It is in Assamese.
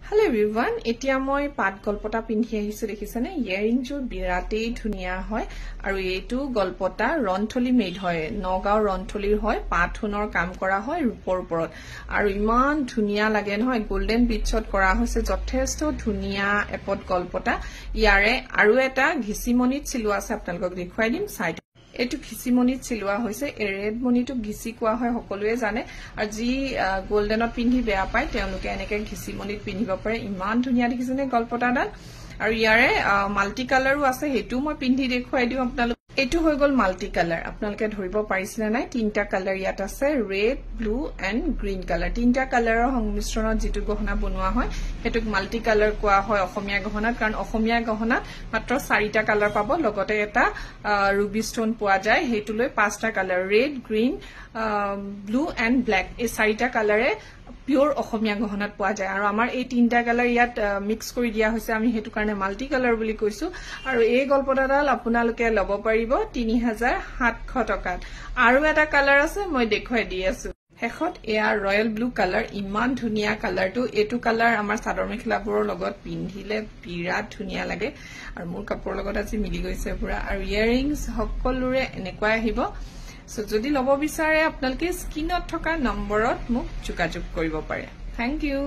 Hello everyone, এতিয়া মই পাট গলপটা পিন্ধি আহিছো দেখিছানে ইয়াৰিং জোৰ বিৰাটেই ধুনিয়া হয় আৰু এইটো গলপটা ৰন্থলি মেড হয় নগাঁও ৰন্থলিৰ হয় পাটহুনৰ কাম কৰা হয় ৰূপৰ ওপৰত আৰু ইমান ধুনিয়া লাগে নহয় গোল্ডেন বিটছত কৰা হৈছে যথেষ্ট ধুনিয়া এপত গলপটা ইয়াৰে আৰু এটা ঘিচিমনিত চিলোৱা আছে আপোনালোকক দেখুৱাই দিম সাইড এটু ঘিচিমনিত চিলোৱা হৈছে ৰেড মনিটো ঘিচি কোৱা হয় সকলোৱে জানে আৰু যি গোল্ডেনত পিন্ধি বেয়া পায় তেওঁলোকে এনেকে ঘিচিমনিত পিন্ধিব পাৰে ইমান ধুনিয়া দেখিছেনে গলপটাডাল আৰু ইয়াৰে মাল্টি কালাৰও আছে হেতু মই পিন্ধি দেখুৱাই দিম আপোনালোক এটু হৈ গল মাল্টি কালাৰ আপোনালোকে ধৰিব পাৰিছিলে নাই তিনটা কালাৰ ইয়াত আছে red blue and green colour তিনটা কালাৰৰ সংমিশ্ৰণত যেটো গহনা বনোৱা হয় হেতুক মাল্টি কালাৰ কোৱা হয় অসমীয়া গহনাত কাৰণ অসমীয়া গহনাত মাত্ৰ 4টা কালাৰ পাব লগতে এটা ruby stone পোৱা যায় হেতুলৈ 5টা colour red green blue and black এই 4টা কালাৰে পিওৰ অসমীয়া গহনাত পোৱা যায় আৰু আমাৰ এই তিনটা কালাৰ ইয়াত মিক্স কৰি দিয়া হৈছে আমি হেতু কাৰণে মাল্টি কালাৰ বুলি কৈছো আৰু এই গলপটাডাল আপোনালোকে লব পাৰিব 3700 টকাত আৰু এটা কালাৰ আছে মই দেখুৱাই দি আছো হেখত এয়া ৰয়েল ব্লু কালাৰ ইমান ধুনিয়া কালাৰটো এটু কালাৰ আমাৰ চাদৰ মেখলাবোৰৰ লগত পিন্ধিলে বিৰাট ধুনিয়া লাগে আৰু মোৰ কাপোৰৰ লগত আজি মিলি গৈছে পুৰা আৰু ইয়াৰিংস সকলোৰে এনেকৈ আহিব সো যদি লব বিচাৰে আপোনালোকে স্ক্ৰিনত থকা নম্বৰত মোক যোগাযোগ কৰিব পাৰে থ্যাংক ইউ